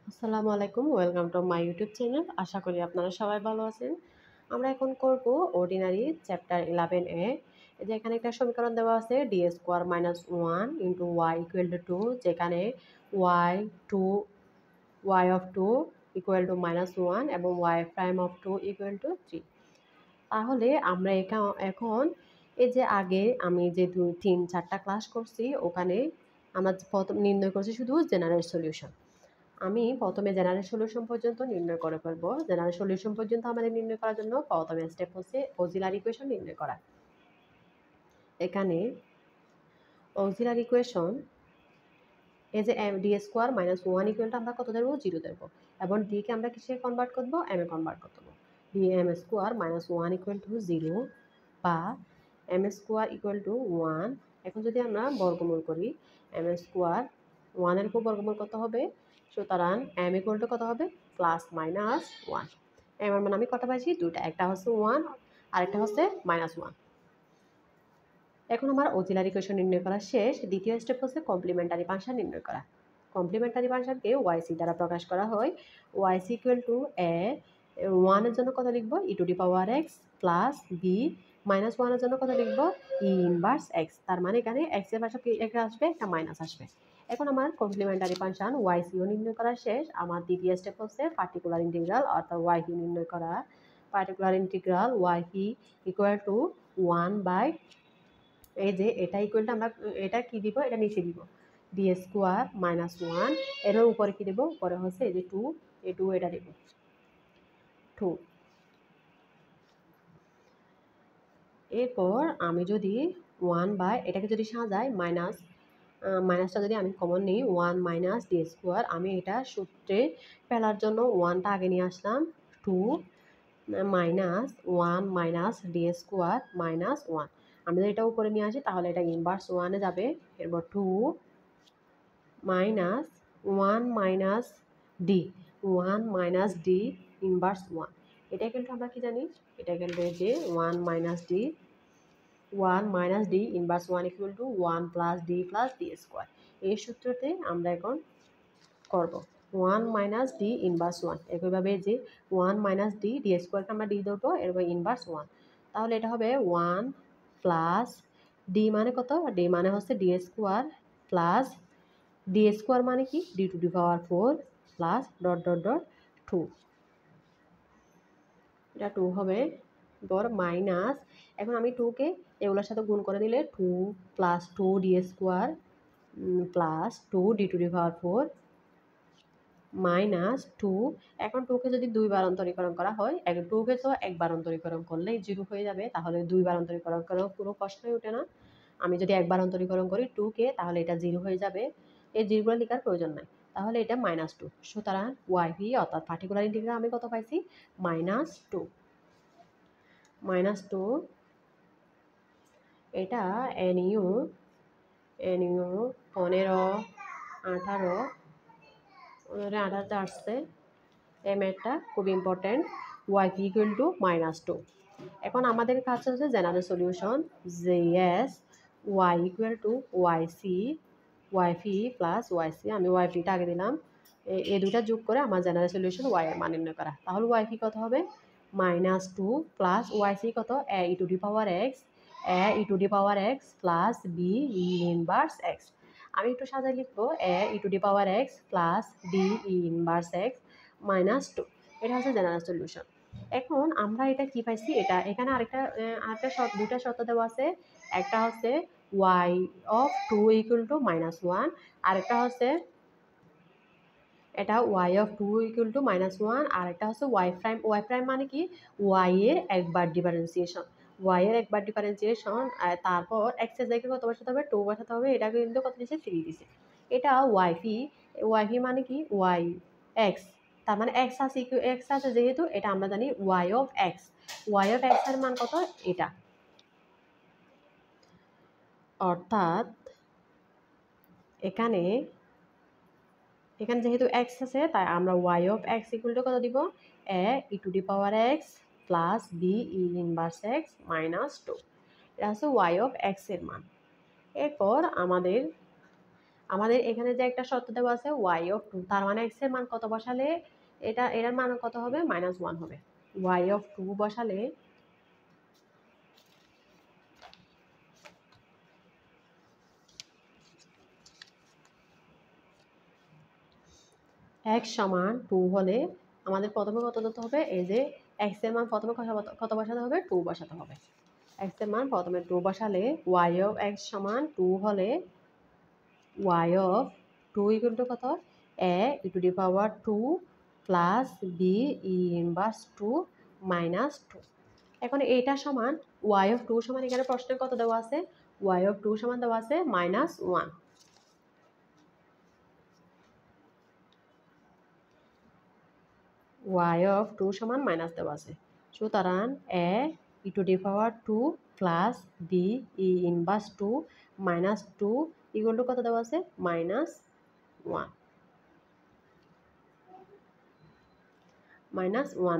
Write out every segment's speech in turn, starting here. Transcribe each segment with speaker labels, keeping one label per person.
Speaker 1: আসসালামু আলাইকুম, welcome to my YouTube channel. আশা করি আপনারা সবাই ভালো আছেন। আমরা এখন করব অর্ডিনারি চ্যাপ্টার 11 এ। এই যে এখানে একটা সমীকরণ দেওয়া আছে D square minus one into Y equal to two, যেখানে Y two Y of two equal to minus one এবং Y prime of two equal to three. তাহলে আমরা এখন এই যে আগে আমি যে 2, 3, 4টা ক্লাস করছি, ওখানে আমরা প্রথম নির্ণয় করছি শুধু জেনারেল সলিউশন। আমি প্রথমে জেনারেল সলিউশন পর্যন্ত নির্ণয় করে ফেলবো। জেনারেল সলিউশন পর্যন্ত আমাদের নির্ণয় করার জন্য প্রথমে স্টেপ হচ্ছে অক্সিলারি ইকুয়েশন নির্ণয় করা। এখানে অক্সিলারি ইকুয়েশন এই যে ডি স্কোয়ার মাইনাস ওয়ান ইকুয়ালটা আমরা কত দেবো? 0 দেবো, এবং ডিকে আমরা কিসে কনভার্ট করবো? এম এ কনভার্ট করবো। D M square minus one equal to 0 বা M square equal to one. এখন যদি আমরা বর্গমূল করি, এম স্কোয়ার ওয়ানের উপর বর্গমূল কত হবে? সুতরাং এম ইকুয়াল টু কত হবে? Plus minus one. এর মানে আমি কত পাইছি? দুইটা, একটা হচ্ছে ওয়ান আর একটা হচ্ছে মাইনাস ওয়ান। এখন আমার অক্সিলারি ইকুয়েশন নির্ণয় করা শেষ। দ্বিতীয় স্টেপ হচ্ছে কমপ্লিমেন্টারি ফাংশন নির্ণয় করা। কমপ্লিমেন্টারি ফাংশনকে ওয়াইসি দ্বারা প্রকাশ করা হয়। ওয়াইসি ইকুয়াল টু এ, ওয়ানের জন্য কত লিখবো? E to D power x plus B, minus ওয়ানের জন্য কত লিখবো? E inverse X. তার মানে এখানে এক্স এর পাশে একটা আসবে, একটা মাইনাস আসবে। এখন আমার কমপ্লিমেন্টারি ফাংশন ওয়াইসিও নির্ণয় করা শেষ। আমার দ্বিতীয় স্টেপ হচ্ছে পার্টিকুলার ইন্টিগ্রাল অর্থাৎ ওয়াইপি নির্ণয় করা। Particular integral yp equal to one by, এই যে এটা ইকুয়ালটা আমরা এটা কি দিব? এটা নিচে দিব ডি স্কোয়ার মাইনাস ওয়ান। এর উপরে কি দেবো? উপরে হচ্ছে এই যে টু, এই টু এটা দেব টু। এরপর আমি যদি ওয়ান বাই এটাকে যদি সাজাই মাইনাসটা যদি আমি কমন নিই, ওয়ান মাইনাস ডি স্কোয়ার, আমি এটা সূত্রে ফেলার জন্য ওয়ানটা আগে নিয়ে আসলাম, two minus one minus D square minus one. আমি যদি এটা উপরে নিয়ে আসি তাহলে এটা ইনভার্স ওয়ানে যাবে। এরপর two minus one minus D, one minus D inverse one. এটা কিন্তু আমরা কি জানি? এটা কিন্তু যে one minus D, one minus D inverse one equal to one plus D square. এই সূত্রতে আমরা এখন করব one minus D inverse one. একইভাবে যে ওয়ান মাইনাস ডি স্কোয়ারকে আমরা ডি দেবো, এরপর ইনভার্স ওয়ান। তাহলে এটা হবে ওয়ান প্লাস ডি মানে কত? ডি মানে হচ্ছে D square plus D square মানে কি? D two D power four plus dot dot dot two. এটা টু হবে। পর মাইনাস, এখন আমি টুকে এগুলোর সাথে গুণ করে দিলে two plus two D square plus two D two D power four minus two. এখন টুকে যদি দুইবার অন্তরীকরণ করা হয়, টুকে তো একবার অন্তরীকরণ করলেই জিরো হয়ে যাবে, তাহলে দুইবার অন্তরীকরণ করার কোনো প্রশ্নই ওঠে না। আমি যদি একবার অন্তরীকরণ করি টুকে, তাহলে এটা জিরো হয়ে যাবে, এই জিরোগুলো লেখার প্রয়োজন নাই। তাহলে এটা মাইনাস টু। সুতরাং ওয়াইভি অর্থাৎ পার্টিকুলার ইন্টিগ্রাল আমি কত পাইছি? Minus two. মাইনাস টু এটা এনইউ, এনইউ 15, 18, 18তে আসছে। এম এটা খুব important. YP equal to minus two. এখন আমাদের কাছে হচ্ছে জেনারেল সলিউশন যে is Y equal to YC, YP plus YC. আমি ওয়াইপিটা আগে দিলাম, এই দুটা যোগ করে আমার জেনারেল সলিউশন ওয়াই এর মান নির্ণয় করা। তাহলে ওয়াইপি কত হবে? মাইনাস টু প্লাস ওয়াইসি কত? A e to D power x, a e to D power x plus b E inverse x. আমি একটু সাজায় লিখবো a e to D power x plus d e inverse x minus two. এটা হচ্ছে general solution. এখন আমরা এটা কি পাইছি? এটা এখানে আরেকটা দুটা শর্ত দেওয়া আছে। একটা হচ্ছে y of two equal to minus one, আরেকটা হচ্ছে এটা y of two equal to minus one, আর একটা হচ্ছে ওয়াই প্রাইম। ওয়াই প্রাইম মানে কি? ওয়াই এর একবার ডিফারেন্সিয়েশন, ওয়াই এর একবার ডিফারেন্সিয়েশন। তারপর এক্স এর জায়গায় কত বসাতে হবে? টু বসাতে হবে। এটা কিন্তু কত দিচ্ছে? থ্রি দিছে। এটা ওয়াইপি, ওয়াইপি মানে কি? Y x. তার মানে এক্স আছে যেহেতু, এটা আমরা জানি y of x. Y of x এর মান কত? এটা। অর্থাৎ এখানে এখানে যেহেতু এক্স আছে, তাই আমরা y of x equal to কত দিব? A e to D power x plus b E inverse x minus two. এটা হচ্ছে ওয়াই অফ এক্স এর মান। এরপর আমাদের আমাদের এখানে যে একটা শর্ত দেওয়া আছে y অফ 2, তার মানে x এর মান কত বসালে এটার মান কত হবে, -1 হবে। y অফ 2 বসালে x সমান 2 হলে আমাদের প্রথমে কত ধরতে হবে, এই যে x এর মান প্রথমে কত বসাতে হবে, 2 বসাতে হবে। x এর মান প্রথমে 2 বসালে y অফ x সমান 2 হলে y অফ 2 ইকুয়াল টু কত, a e two the power 2 plus b e inverse 2 minus 2। এখন এইটা সমান y অফ 2 সমান, এখানে প্রশ্নে কত দেওয়া আছে, y অফ 2 সমান দেওয়া আছে -1। y অফ 2 সমান মাইনাস দেওয়া আছে, সুতরাং a e two the power 2 plus b e inverse 2 minus 2 equal to কত দেওয়া আছে, -1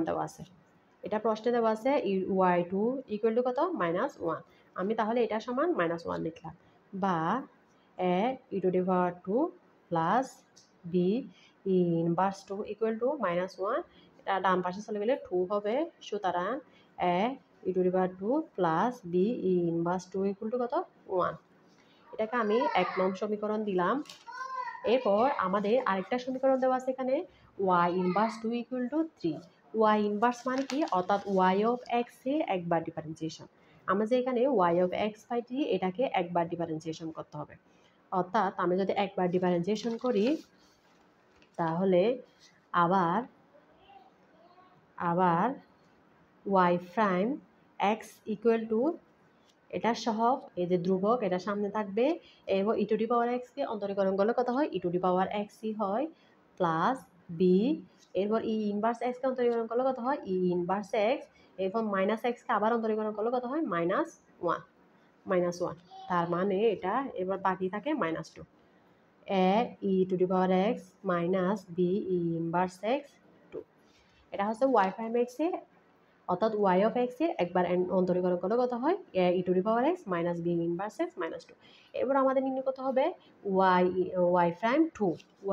Speaker 1: দেওয়া আছে। এটা প্রশ্নে দেওয়া আছে y2 ইকুয়াল টু কত, -1। আমি তাহলে এটা সমান -1 লিখলাম, বা a e two the power 2 plus b e inverse 2 equal to -1। এটা ডান পাশে চলে গেলে 2 হবে, সুতরাং a e two the power 2 plus b e inverse 2 equal to কত, 1। এটাকে আমি 1 নং সমীকরণ দিলাম। এরপর আমাদের আরেকটা সমীকরণ দেওয়া আছে এখানে, y inverse 2 equal two 3। y inverse মানে কি, অর্থাৎ y অফ x এর একবার ডিফারেন্সিয়েশন। আমরা যে এখানে y অফ x পাইছি, এটাকে একবার ডিফারেন্সিয়েশন করতে হবে। অর্থাৎ আমি যদি একবার ডিফারেন্সিয়েশন করি, তাহলে আবার y prime x equal to, এটা সহগ, এই যে ধ্রুবক এটা সামনে থাকবে, এবং ই টু দি পাওয়ার এক্স কে অন্তরীকরণ করলে কত হয়, ই টু দি পাওয়ার এক্সই হয়, প্লাস বি, এরপর ই ইনভার্স এক্স কে অন্তরীকরণ করলে কত হয়, ই ইনভার্স এক্স, এরপর মাইনাস এক্স কে আবার অন্তরীকরণ করলে কত হয়, -1। তার মানে এটা এবার বাকি থাকে -2। A e to the power x minus B E inverse x 2। এটা হচ্ছে ওয়াই প্রাইম এক্স এ, অর্থাৎ y অফ x এর একবার অন্তরীকরণ করলে কত হয়, e two the power x minus b inverse x -2। এবার আমাদের নির্ণয় করতে হবে y prime 2,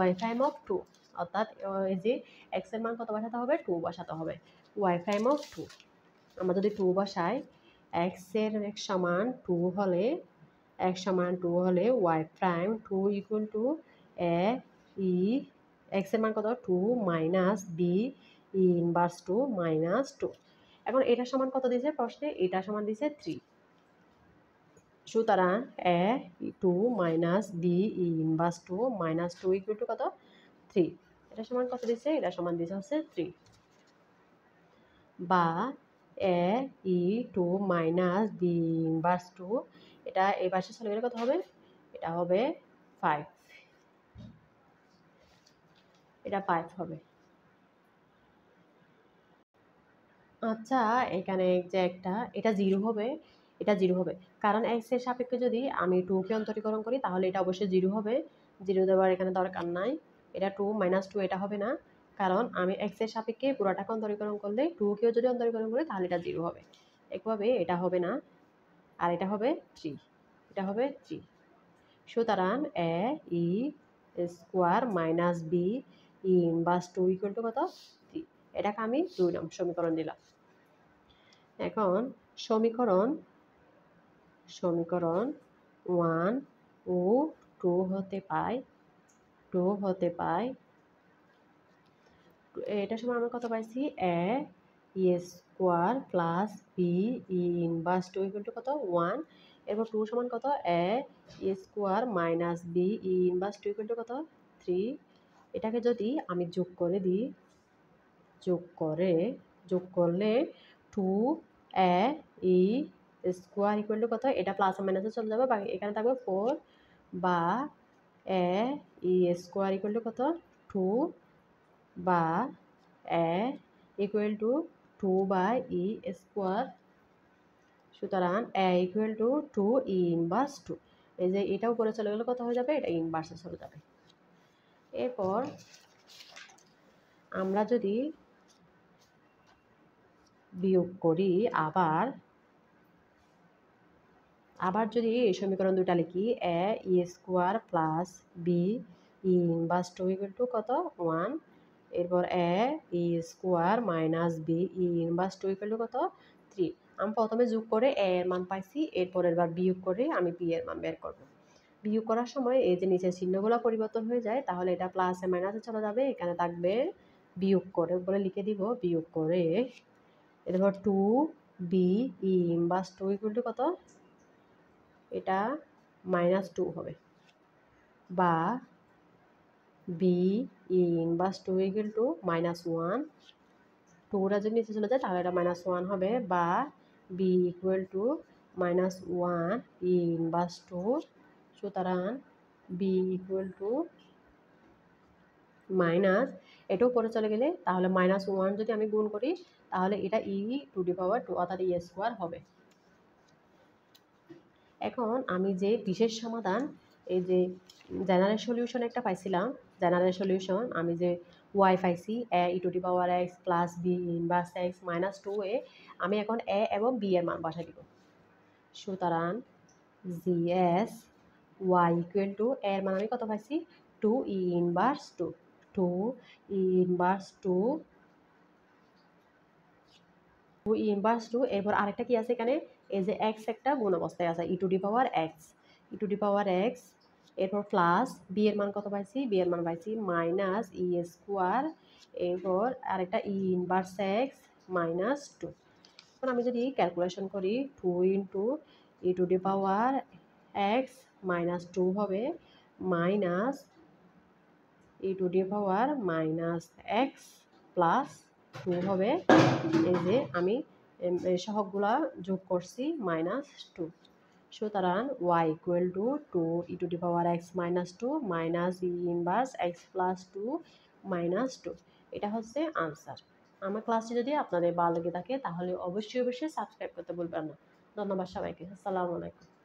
Speaker 1: y prime of 2, অর্থাৎ এই যে x এর মান কত বসাতে হবে, 2 বসাতে হবে। y প্রাইম অফ 2, আমরা যদি 2 বসাই, x এর x সমান 2 হলে y prime 2 equal two a e, x এর মান কত, 2 মাইনাস b ই ইনভার্স 2 -2। এখন এটা সমান কত দিয়েছে প্রশ্নে, এটা সমান দিয়েছে 3। সুতরাং a 2 minus B E inverse 2 -2 equal to কত, 3। এটা সমান কত দিয়েছে, এটা সমান দিয়েছে হচ্ছে 3, বা a e 2 minus b inverse 2, এটা এই পাশে চলে গেলে কত হবে, এটা হবে 5, এটা 5 হবে। আচ্ছা, এখানে যে একটা, এটা 0 হবে, এটা 0 হবে, কারণ x এর সাপেক্ষে যদি আমি 2 কে অন্তরীকরণ করি, তাহলে এটা অবশ্যই 0 হবে। 0 দেওয়ার এখানে দরকার নাই, এটা 2 -2 এটা হবে না, কারণ আমি x এর সাপেক্ষে পুরোটাকে অন্তরীকরণ করলে 2 কেও যদি অন্তরীকরণ করি, তাহলে এটা 0 হবে। একভাবে এটা হবে না, আর এটা হবে 3, এটা হবে 3। সুতরাং a e square minus B E inverse 2 equal to কত, 3। এটাকে আমি 2 নং সমীকরণ দিলাম। এখন সমীকরণ 1 ও 2 হতে পাই, এটা সময় আমরা কত পাইছি, a e square plus b E inverse 2 equal to কত, 1। এরপর 2 সমান কত, a e square minus B E inverse 2 equal to কত, 3। এটাকে যদি আমি যোগ করে দিই, যোগ করলে 2 a e square equal to কত, এটা প্লাস আর মাইনাসে চলে যাবে, বাকি এখানে থাকবে 4, বা a e square equal to কত, 2, বা a equal to 2 by e square. সুতরাং a equal to 2 e inverse 2, এই যে এটা উপরে চলে গেলে কত হয়ে যাবে, এটা ইনভার্সে চলে যাবে। এরপর আমরা যদি বিয়োগ করি, আবার আবার যদি এই সমীকরণ দুটা লিখি a e square plus b E inverse two equal to কত 1, এরপর a e square minus B E inverse two equal to কত 3। আমি প্রথমে যোগ করে এ এর মান পাইছি, এরপরের বার বিয়োগ করে আমি বি এর মান বের করব। বিয়োগ করার সময় এই যে নিচের চিহ্নগুলো পরিবর্তন হয়ে যায়, তাহলে এটা প্লাসে মাইনাসে চলে যাবে, এখানে থাকবে বিয়োগ করে বলে লিখে দিব বিয়োগ করে। এরপর two b E inverse two equal to কত, এটা -2 হবে, বা b E inverse two equal to -1, টুটা যদি নিচে চলে যায় তাহলে এটা -1 হবে, বা b equal to -1 e inverse two. সুতরাং বি ইকুয়াল টু মাইনাস, এটা উপরে চলে গেলে তাহলে -1 যদি আমি গুণ করি তাহলে এটা ই টু দি পাওয়ার 2 অর্থাৎ ই স্কোয়ার হবে। এখন আমি যে বিশেষ সমাধান, এই যে জেনারেল সলিউশন একটা পাইছিলাম, জেনারেল সলিউশন আমি যে ওয়াই পাইছি a e to the power x plus b inverse x -2 এ, আমি এখন এ এবং বি এর মান বসাই দিব। সুতরাং g s Y equal to এর মান আমি কত পাইছি 2 e inverse 2, 2 e inverse 2, 2 e inverse 2। এরপর আরেকটা কি আছে এখানে, এই যে এক্স একটা গুণ অবস্থায় আছে e to the power x, e to the power x, এরপর প্লাস বি এর মান কত পাইছি, বি এর মান পাইছি মাইনাস ই স্কোয়ার, এরপর আরেকটা ই ইনভার্স এক্স -2। এখন আমি যদি ক্যালকুলেশন করি 2 into E to the power x -2 হবে minus E to the power -x plus 2 হবে। এই যে আমি সহগগুলা যোগ করছি -2। সুতরাং y equal to 2 E to the power x -2 minus E inverse x plus 2 -2, এটা হচ্ছে আনসার। আমার ক্লাসটি যদি আপনাদের ভালো লেগে থাকে তাহলে অবশ্যই সাবস্ক্রাইব করতে ভুলবেন না। ধন্যবাদ সবাইকে। আসসালামু আলাইকুম।